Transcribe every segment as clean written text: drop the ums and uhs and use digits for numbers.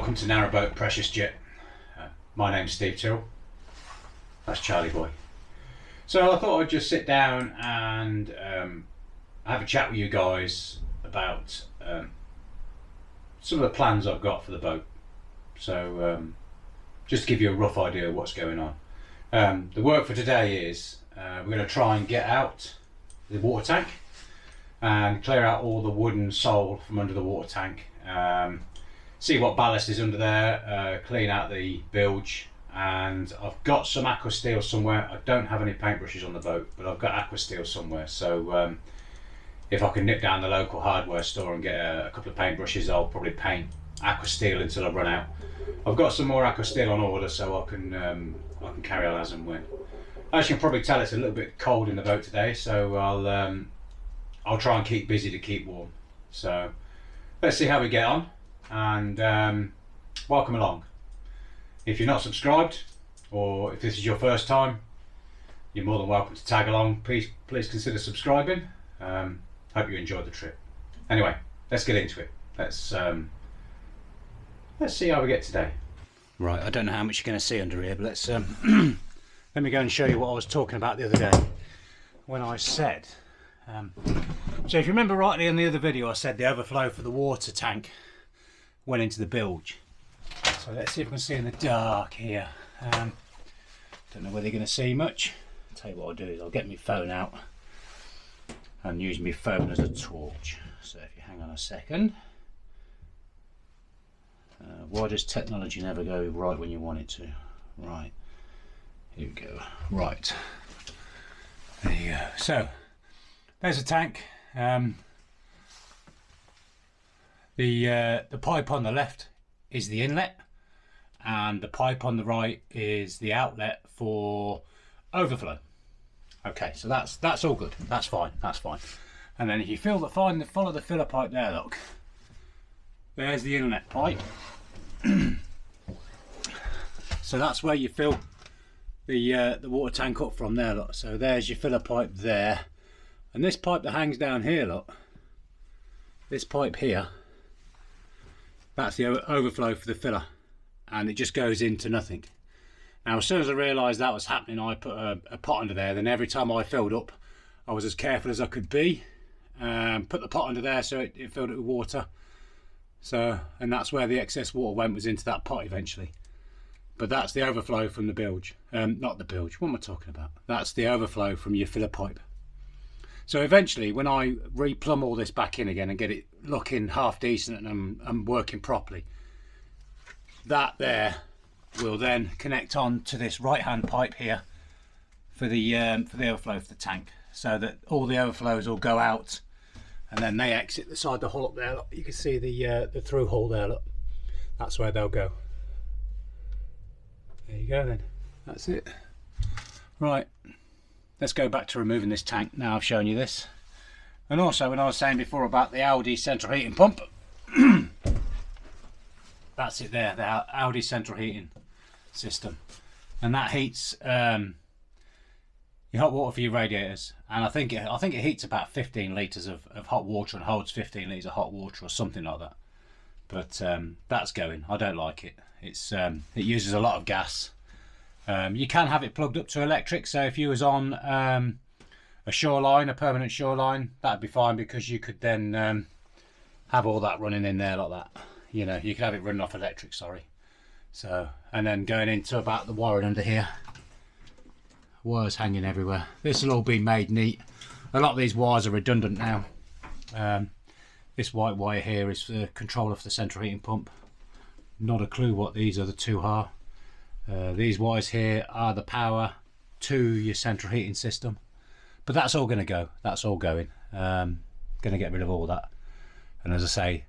Welcome to Narrowboat Precious Jet. My name's Steve Tyrrell. That's Charlie Boy. So I thought I'd just sit down and have a chat with you guys about some of the plans I've got for the boat. So just to give you a rough idea of what's going on. The work for today is we're going to try and get out the water tank and clear out all the wooden sole from under the water tank. See what ballast is under there, clean out the bilge, and I've got some aqua steel somewhere. I don't have any paintbrushes on the boat, but I've got aqua steel somewhere, so if I can nip down the local hardware store and get a couple of paintbrushes, I'll probably paint aqua steel until I run out. I've got some more aqua steel on order, so I can carry on as and when. As you can probably tell, it's a little bit cold in the boat today, so I'll try and keep busy to keep warm. So let's see how we get on, and welcome along. If you're not subscribed, or if this is your first time, you're more than welcome to tag along. Please consider subscribing. Hope you enjoyed the trip. Anyway, let's get into it. Let's see how we get today. Right, I don't know how much you're going to see under here, but let's let me go and show you what I was talking about the other day when I said. So if you remember rightly in the other video, I said the overflow for the water tank went into the bilge. So let's see if we can see in the dark here. Don't know whether you're going to see much. I'll tell you what I'll do is I'll get my phone out and use my phone as a torch. So if you hang on a second. Why does technology never go right when you want it to? Right, here we go. Right, there you go. So there's a tank. The pipe on the left is the inlet, and the pipe on the right is the outlet for overflow. Okay, so that's all good. That's fine. That's fine. And then if you follow the filler pipe there, look. There's the inlet pipe. So that's where you fill the water tank up from there, look. So there's your filler pipe there, and this pipe that hangs down here, look. This pipe here, that's the overflow for the filler, and it just goes into nothing. Now as soon as I realised that was happening, I put a pot under there. Then every time I filled up, I was as careful as I could be. Put the pot under there so it filled it with water. So, and that's where the excess water went, was into that pot eventually. But that's the overflow from the bilge. Not the bilge, what am I talking about? That's the overflow from your filler pipe. So eventually, when I replumb all this back in again and get it looking half decent and I'm working properly, that there will then connect on to this right hand pipe here for the overflow for the tank, so that all the overflows will go out and then they exit the side of the hull up there. Look, you can see the through hole there, look. That's where they'll go. There you go then, that's it. Right, let's go back to removing this tank now I've shown you this. And also, when I was saying before about the Audi central heating pump, that's it there, the Audi central heating system, and that heats your hot water for your radiators, and I think it heats about 15 litres of hot water and holds 15 litres of hot water or something like that. But that's going. I don't like it. It uses a lot of gas. You can have it plugged up to electric, so if you was on a shoreline, a permanent shoreline, that'd be fine, because you could then have all that running in there like that. You know, you could have it running off electric, sorry. So, and then going into about the wiring under here, wires hanging everywhere. This will all be made neat. A lot of these wires are redundant now. This white wire here is the controller for the central heating pump. Not a clue what these other two are. These wires here are the power to your central heating system, but that's all going to go. That's all going. Going to get rid of all that. And as I say,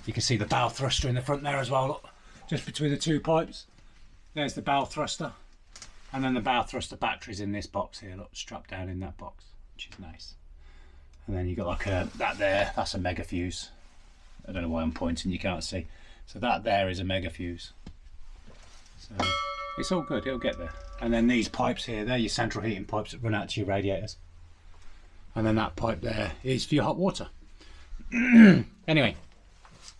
you can see the bow thruster in the front there as well. Look, just between the two pipes. There's the bow thruster, and then the bow thruster batteries in this box here. Look, strapped down in that box, which is nice. And then you got like that there. That's a mega fuse. I don't know why I'm pointing. You can't see. So that there is a mega fuse. So it's all good, it'll get there. And then these pipes here, they're your central heating pipes that run out to your radiators. And then that pipe there is for your hot water. Anyway,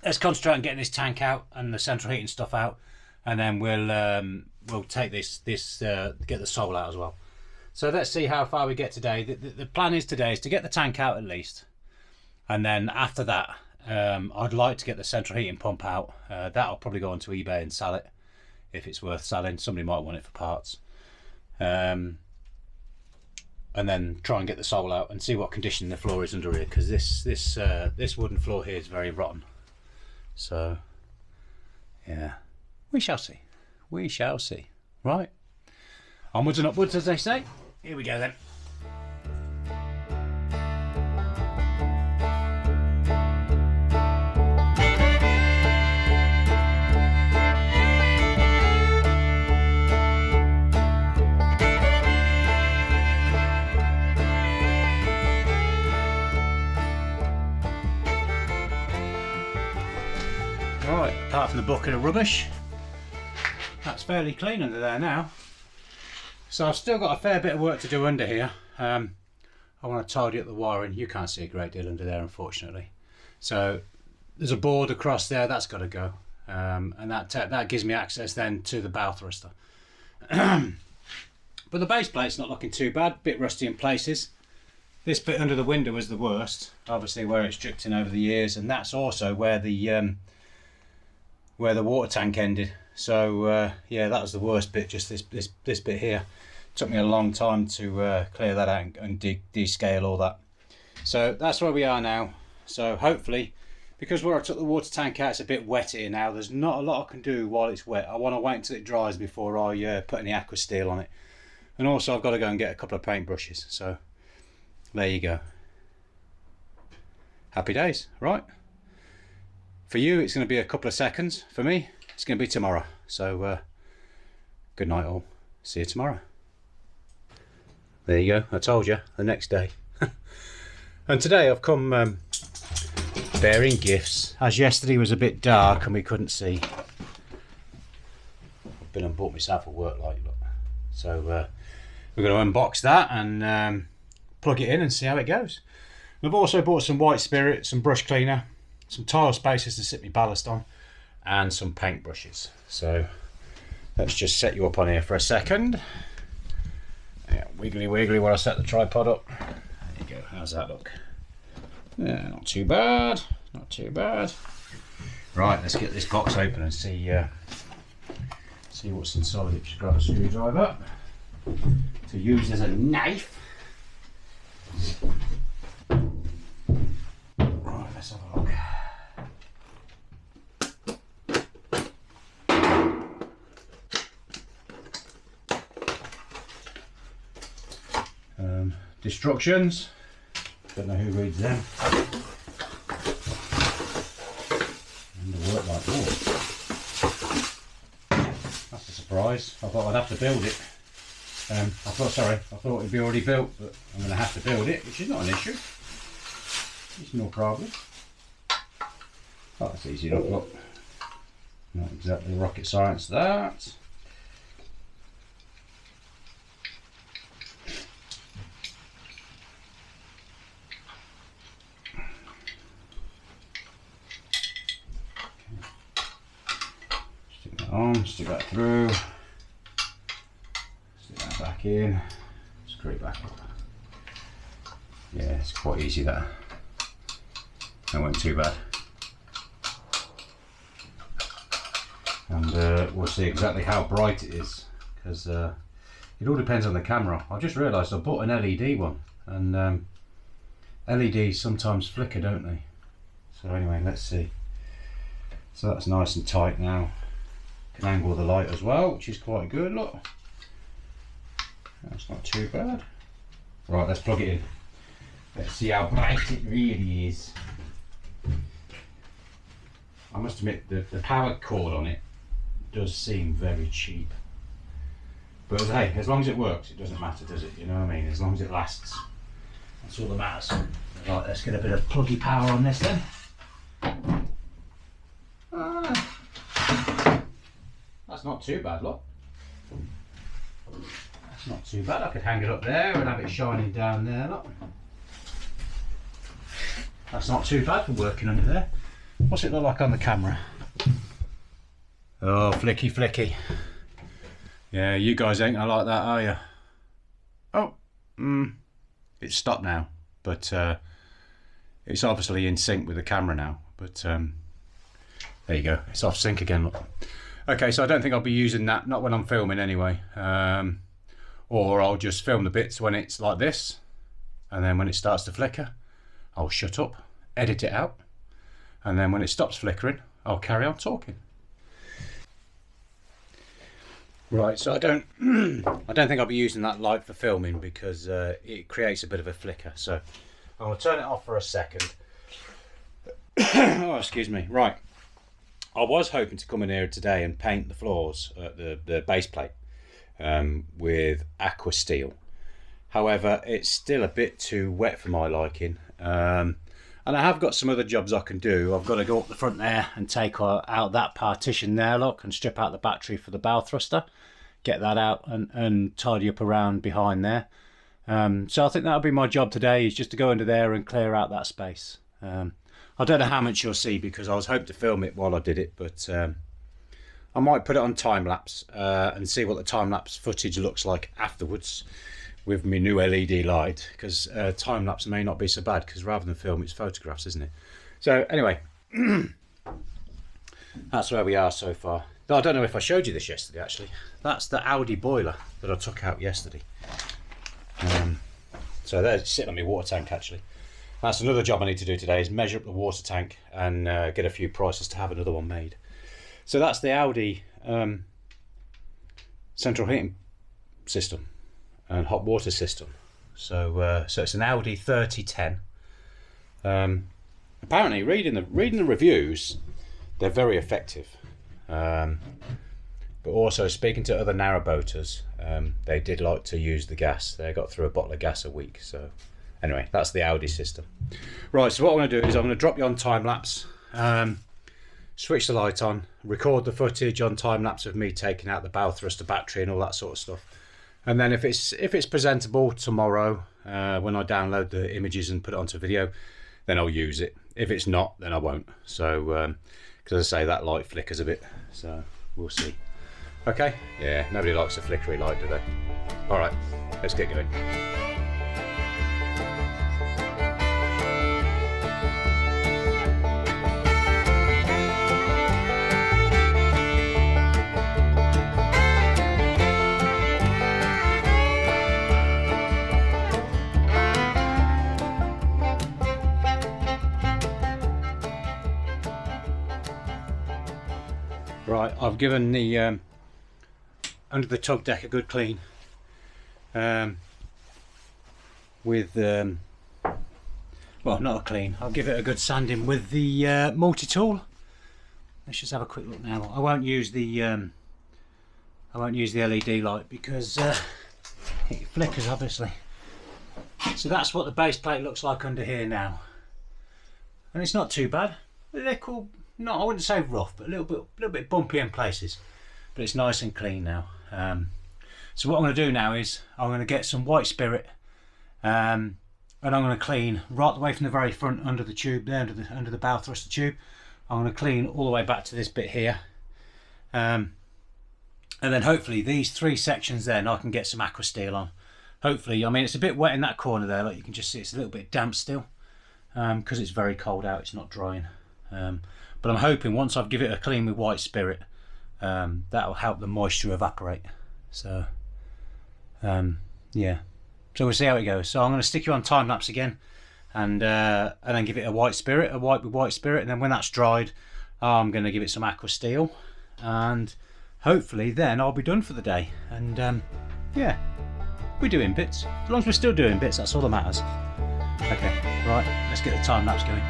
let's concentrate on getting this tank out and the central heating stuff out, and then we'll take this get the sole out as well. So let's see how far we get today. The plan is today is to get the tank out at least, and then after that I'd like to get the central heating pump out. That'll probably go onto eBay and sell it if it's worth selling. Somebody might want it for parts. And then try and get the sole out and see what condition the floor is under here, because this wooden floor here is very rotten. So yeah, we shall see. We shall see. Right, onwards and upwards, as they say. Here we go then. Right, apart from the bucket of rubbish, that's fairly clean under there now. So I've still got a fair bit of work to do under here. I want to tidy up the wiring. You can't see a great deal under there, unfortunately. So there's a board across there, that's got to go. And that gives me access then to the bow thruster. But the base plate's not looking too bad, bit rusty in places. This bit under the window was the worst, obviously where it's dripped in over the years, and that's also where the water tank ended. So yeah, that was the worst bit, just this bit here. Took me a long time to clear that out and descale all that. So that's where we are now. So hopefully, because where I took the water tank out, it's a bit wet here now. There's not a lot I can do while it's wet. I want to wait until it dries before I put any aqua steel on it. And also I've got to go and get a couple of paint brushes. So there you go. Happy days, right? For you, it's going to be a couple of seconds. For me, it's going to be tomorrow. So good night all. See you tomorrow. There you go. I told you, the next day. And today I've come bearing gifts. As yesterday was a bit dark and we couldn't see. I've been and bought myself a work light. Look. So we're going to unbox that and plug it in and see how it goes. And I've also bought some white spirit, some brush cleaner, some tile spacers to sit my ballast on, and some paint brushes. So let's just set you up on here for a second. Yeah, wiggly wiggly while I set the tripod up. There you go. How's that look? Yeah, not too bad. Not too bad. Right, let's get this box open and see what's inside it. Just grab a screwdriver to use as a knife. Right, let's have a look. Instructions. Don't know who reads them. And the work like that. That's a surprise. I thought I'd have to build it. I thought it'd be already built, but I'm going to have to build it, which is not an issue. It's no problem. Oh, that's easy enough, look. Not exactly rocket science, that. Stick that through, stick that back in, screw it back up. Yeah, it's quite easy that. That went too bad. And we'll see exactly how bright it is, because it all depends on the camera. I just realised I bought an LED one, and LEDs sometimes flicker, don't they? So anyway, let's see. So that's nice and tight now. Can angle the light as well, which is quite good, look. That's not too bad. Right, let's plug it in. Let's see how bright it really is. I must admit, the power cord on it does seem very cheap. But hey, as long as it works, it doesn't matter, does it? You know what I mean? As long as it lasts. That's all that matters. Right, let's get a bit of pluggy power on this then. That's not too bad, look. That's not too bad. I could hang it up there and have it shining down there, look. That's not too bad for working under there. What's it look like on the camera? Oh, flicky flicky. Yeah, you guys ain't gonna like that, are you? Oh, it's stopped now, but it's obviously in sync with the camera now. But there you go, it's off sync again. Look. Okay, so I don't think I'll be using that, not when I'm filming anyway. Or I'll just film the bits when it's like this, and then when it starts to flicker, I'll shut up, edit it out, and then when it stops flickering, I'll carry on talking. Right, so I don't think I'll be using that light for filming because it creates a bit of a flicker. So I'm going to turn it off for a second. Oh, excuse me. Right, I was hoping to come in here today and paint the floors, the base plate, with aqua steel. However, it's still a bit too wet for my liking. And I have got some other jobs I can do. I've got to go up the front there and take out that partition there, look, and strip out the battery for the bow thruster. Get that out and tidy up around behind there. So I think that'll be my job today, is just to go under there and clear out that space. I don't know how much you'll see because I was hoping to film it while I did it, but I might put it on time-lapse and see what the time-lapse footage looks like afterwards with my new LED light, because time-lapse may not be so bad, because rather than film, it's photographs, isn't it? So anyway, that's where we are so far. I don't know if I showed you this yesterday, actually. That's the Audi boiler that I took out yesterday. So there's sitting on my water tank, actually. That's another job I need to do today, is measure up the water tank and get a few prices to have another one made. So that's the Audi central heating system and hot water system. So so it's an Audi 3010. Apparently, reading the reviews, they're very effective. But also speaking to other narrowboaters, they did like to use the gas. They got through a bottle of gas a week. So anyway, that's the Audi system. Right, so what I'm going to do is I'm going to drop you on time-lapse, switch the light on, record the footage on time-lapse of me taking out the bow thruster battery and all that sort of stuff. And then if it's presentable tomorrow, when I download the images and put it onto video, then I'll use it. If it's not, then I won't. So because as I say, that light flickers a bit, so we'll see. Okay, yeah, nobody likes a flickery light, do they? All right, let's get going. Right, I've given the under the Tug Deck a good clean with well, not a clean, I'll give it a good sanding with the multi-tool. Let's just have a quick look now. I won't use the LED light because it flickers, obviously. So that's what the base plate looks like under here now, and it's not too bad. They're cool. No, I wouldn't say rough, but a little bit bumpy in places, but it's nice and clean now. So what I'm going to do now is I'm going to get some white spirit, and I'm going to clean right the way from the very front under the tube there, under the bow thruster tube. I'm going to clean all the way back to this bit here, and then hopefully these three sections there, and I can get some aqua steel on. Hopefully, I mean, it's a bit wet in that corner there, like you can just see it's a little bit damp still, because it's very cold out, it's not drying. But I'm hoping once I've given it a clean with white spirit, that will help the moisture evaporate. So yeah, so we'll see how it goes. So I'm going to stick you on time lapse again, and then give it a white spirit, a wipe with white spirit, and then when that's dried, I'm going to give it some aqua steel, and hopefully then I'll be done for the day. And yeah, we're doing bits. As long as we're still doing bits, that's all that matters. Okay, right, let's get the time lapse going.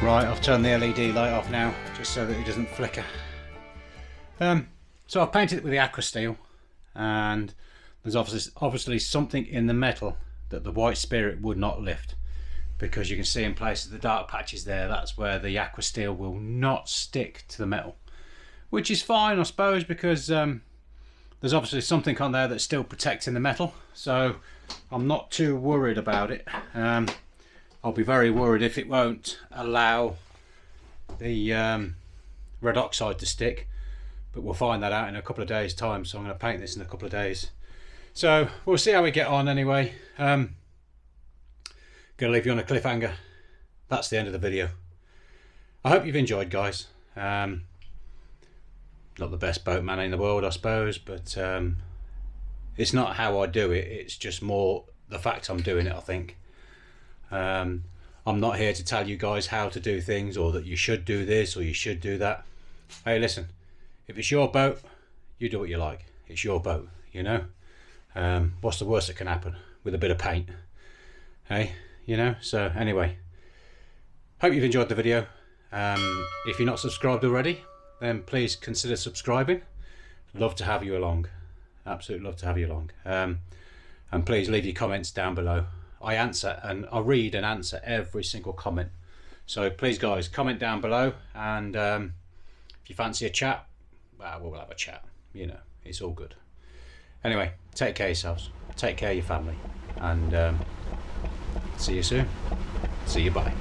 Right, I've turned the LED light off now, just so that it doesn't flicker. So I've painted it with the aqua steel, and there's obviously something in the metal that the white spirit would not lift, because you can see in places the dark patches there, that's where the aqua steel will not stick to the metal, which is fine I suppose, because there's obviously something on there that's still protecting the metal, so I'm not too worried about it. I'll be very worried if it won't allow the red oxide to stick, but we'll find that out in a couple of days time, so I'm going to paint this in a couple of days. So we'll see how we get on anyway. Gonna leave you on a cliffhanger. That's the end of the video. I hope you've enjoyed, guys. Not the best boatman in the world I suppose, but it's not how I do it, it's just more the fact I'm doing it, I think. I'm not here to tell you guys how to do things, or that you should do this or you should do that. Hey, listen, if it's your boat, you do what you like. It's your boat, you know. What's the worst that can happen with a bit of paint? Hey, you know. So anyway, hope you've enjoyed the video. If you're not subscribed already, then please consider subscribing. Love to have you along. Absolutely love to have you along. And please leave your comments down below. I answer, and I read and answer every single comment. So please guys, comment down below, and if you fancy a chat, well, we'll have a chat. You know, it's all good. Anyway, take care of yourselves, take care of your family, and see you soon. See you, bye.